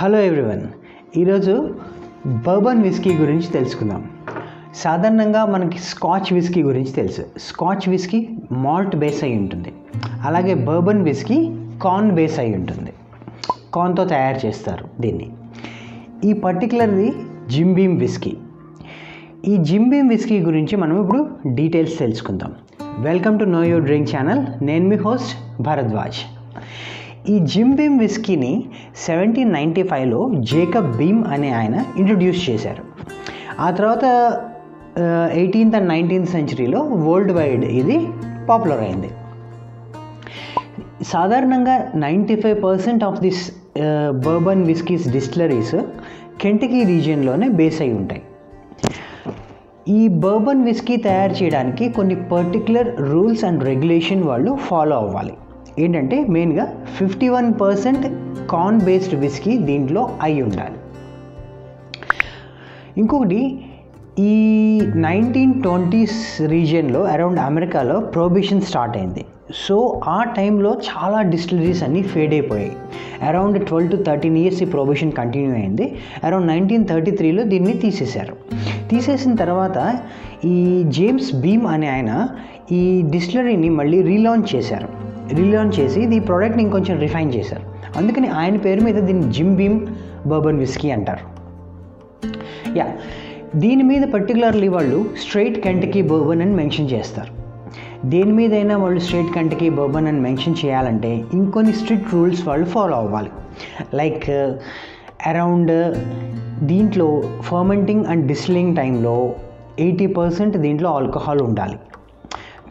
Hello everyone, ఈరోజు Bourbon whisky గురించి తెలుసుకుందాం. సాధారణంగా మనకి స్కాచ్ విస్కీ గురించి తెలుసు. స్కాచ్ విస్కీ మాల్ట్ బేస్ అయి ఉంటుంది. అలాగే బర్బన్ విస్కీ కార్న్ బేస్ అయి ఉంటుంది. కార్న్తో తయారు చేస్తారు దీన్ని. ఈ పర్టికులర్ది జిమ్ బీమ్ విస్కీ. ఈ జిమ్ బీమ్ విస్కీ గురించి మనం ఇప్పుడు డీటెయిల్స్ తెలుసుకుందాం. Welcome to know your drink channel. నేను మీ హోస్ట్ భరద్వాజ్. ఈ జిమ్ బీమ్ విస్కీని 1795లో జేకబ్ బీమ్ అనే ఆయన ఇంట్రడ్యూస్ చేశారు. ఆ తర్వాత 18th and 19th సెంచరీలో వరల్డ్ వైడ్ ఇది పాపులర్ అయింది. సాధారణంగా 95% of this bourbon whiskeys distilleries Kentucky రీజియన్లోనే బేస్ అయి ఉంటాయి. ఈ బర్బన్ విస్కీ తయారు చేయడానికి కొన్ని పర్టికులర్ రూల్స్ అండ్ రెగ్యులేషన్ వాళ్ళు ఫాలో అవ్వాలి. ఏంటంటే మెయిన్గా 51% కార్న్ బేస్డ్ విస్కీ దీంట్లో అయి ఉండాలి. ఇంకొకటి, ఈ 1920s రీజియన్లో అరౌండ్ అమెరికాలో ప్రొహిబిషన్ స్టార్ట్ అయింది. సో ఆ టైంలో చాలా డిస్టిలరీస్ అన్నీ ఫేడ్ అయిపోయాయి. అరౌండ్ 12 to 13 years ఈ ప్రొహిబిషన్ కంటిన్యూ అయింది. అరౌండ్ 1933లో దీన్ని తీసేశారు. తీసేసిన తర్వాత ఈ జేమ్స్ బీమ్ అనే ఆయన ఈ డిస్టిలరీని మళ్ళీ రీలాంచ్ చేశారు. రీలాంచ్ చేసి ఈ ప్రోడక్ట్ని ఇంకొంచెం రిఫైన్ చేశారు. అందుకని ఆయన పేరు మీద దీన్ని జిమ్ బీమ్ బర్బన్ విస్కీ అంటారు. దీని మీద పర్టికులర్లీ వాళ్ళు స్ట్రైట్ కెంటకీ బర్బన్ అని మెన్షన్ చేస్తారు. దేని మీదైనా వాళ్ళు స్ట్రైట్ కెంటకీ బర్బన్ అని మెన్షన్ చేయాలంటే ఇంకొన్ని స్ట్రిక్ట్ రూల్స్ వాళ్ళు ఫాలో అవ్వాలి. లైక్ అరౌండ్ దీంట్లో ఫర్మెంటింగ్ అండ్ డిస్టిల్లింగ్ టైంలో 80% దీంట్లో ఆల్కహాల్ ఉండాలి.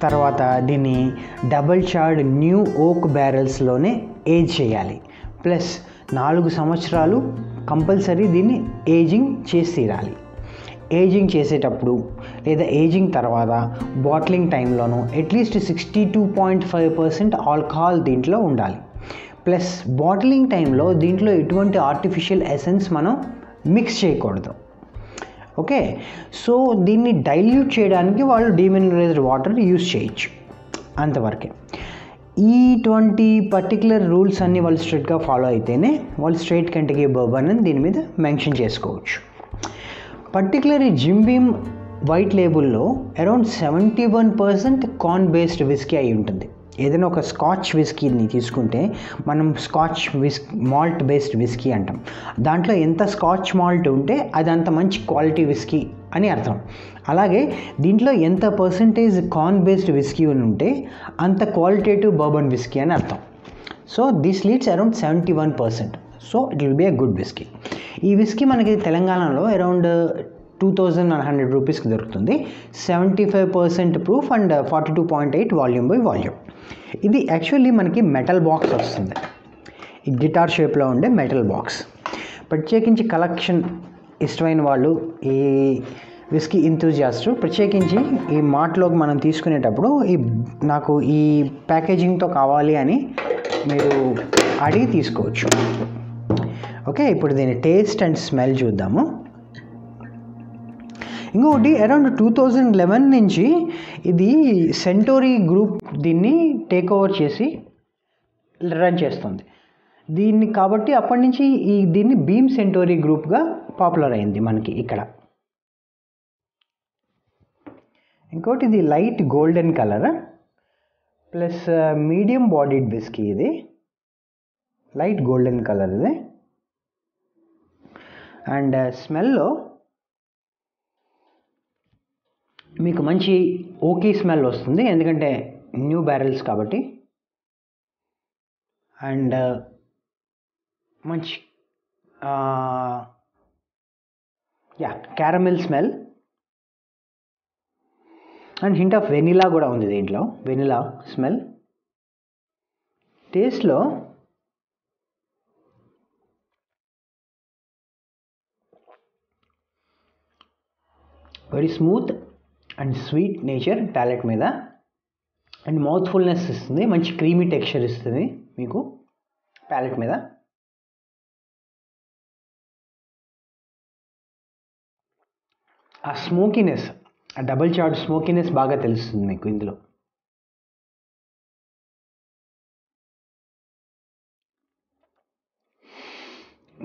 తర్వాత దీన్ని డబుల్ చార్డ్ న్యూ ఓక్ బ్యారెల్స్లోనే ఏజ్ చేయాలి. ప్లస్ 4 సంవత్సరాలు కంపల్సరీ దీన్ని ఏజింగ్ చేసి తీరాలి. ఏజింగ్ చేసేటప్పుడు లేదా ఏజింగ్ తర్వాత బాటిలింగ్ టైంలోనూ అట్లీస్ట్ 62.5% ఆల్కహాల్ దీంట్లో ఉండాలి. ప్లస్ బాటిలింగ్ టైంలో దీంట్లో ఎటువంటి ఆర్టిఫిషియల్ ఎసెన్స్ మనం మిక్స్ చేయకూడదు. ఓకే, సో దీన్ని డైల్యూట్ చేయడానికి వాళ్ళు డీమినరైజ్డ్ వాటర్ యూజ్ చేయొచ్చు, అంతవరకే. ఈ 20 పర్టికులర్ రూల్స్ అన్నీ వాళ్ళు స్ట్రిక్ట్గా ఫాలో అయితేనే వాళ్ళు స్ట్రైట్ కెంటకీ బర్బన్ అని దీని మీద మెన్షన్ చేసుకోవచ్చు. పర్టికులర్ ఈ జిమ్ బీమ్ వైట్ లేబుల్లో అరౌండ్ 71% కార్న్ బేస్డ్ విస్కీ అయి ఉంటుంది. ఏదైనా ఒక స్కాచ్ విస్కీని తీసుకుంటే మనం స్కాచ్ మాల్ట్ బేస్డ్ విస్కీ అంటాం. దాంట్లో ఎంత స్కాచ్ మాల్ట్ ఉంటే అది అంత మంచి క్వాలిటీ విస్కీ అని అర్థం. అలాగే దీంట్లో ఎంత పర్సంటేజ్ కార్న్ బేస్డ్ విస్కీ ఉంటే అంత క్వాలిటేటివ్ బర్బన్ విస్కీ అని అర్థం. So this leads around 71%. So it will be a good whisky. ఈ విస్కీ మనకి తెలంగాణలో అరౌండ్ 2100 రూపీస్కి దొరుకుతుంది. 75% proof and 42.8 volume by volume. ఇది యాక్చువల్లీ మనకి మెటల్ బాక్స్ వస్తుంది. ఈ గిటార్ షేప్లో ఉండే మెటల్ బాక్స్. ప్రత్యేకించి కలెక్షన్ ఇష్టమైన వాళ్ళు, ఈ విస్కీ ఎంతూజియాస్టు ప్రత్యేకించి ఈ మార్ట్లోకి మనం తీసుకునేటప్పుడు నాకు ఈ ప్యాకేజింగ్తో కావాలి అని మీరు అడిగి తీసుకోవచ్చు. ఓకే, ఇప్పుడు దీని టేస్ట్ అండ్ స్మెల్ చూద్దాము. ఇంకొకటి, అరౌండ్ 2011 నుంచి ఇది సెంటోరీ గ్రూప్ దీన్ని టేక్ ఓవర్ చేసి రన్ చేస్తుంది దీన్ని. కాబట్టి అప్పటి నుంచి దీన్ని బీమ్ సెంటోరీ గ్రూప్గా పాపులర్ అయింది మనకి ఇక్కడ. ఇంకోటి, ఇది light golden colour plus medium bodied whiskey. ఇది లైట్ గోల్డెన్ కలర్ ఇది. అండ్ స్మెల్లో మీకు మంచి ఓకీ స్మెల్ వస్తుంది, ఎందుకంటే న్యూ బ్యారెల్స్ కాబట్టి. అండ్ మంచి caramel smell and hint of vanilla కూడా ఉంది దీంట్లో, వెనిలా స్మెల్. టేస్ట్లో very smooth and sweet nature palate మీద, అండ్ మౌత్ఫుల్నెస్ ఇస్తుంది, మంచి క్రీమీ టెక్స్చర్ ఇస్తుంది మీకు ప్యాలెట్ మీద. ఆ స్మోకీనెస్, ఆ డబుల్ చార్డ్ స్మోకీనెస్ బాగా తెలుస్తుంది మీకు ఇందులో.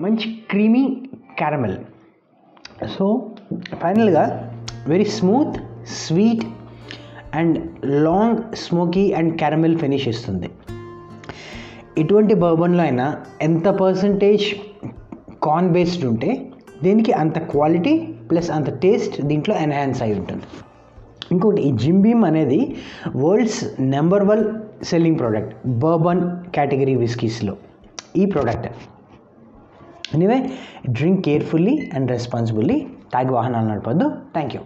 మంచి క్రీమీ క్యారమెల్. సో ఫైనల్గా very smooth, sweet and long smoky and caramel finish ఇస్తుంది. ఎటువంటి బర్బన్లో అయినా ఎంత పర్సంటేజ్ కార్న్ బేస్డ్ ఉంటే దీనికి అంత క్వాలిటీ ప్లస్ అంత టేస్ట్ దీంట్లో ఎన్హాన్స్ అయి ఉంటుంది. ఇంకోటి, ఈ జిమ్ బీమ్ అనేది world's number 1 selling product bourbon category విస్కీస్లో ఈ product. Anyway, drink carefully and responsibly. తాగి వాహనాలు నడపద్దు. Thank you.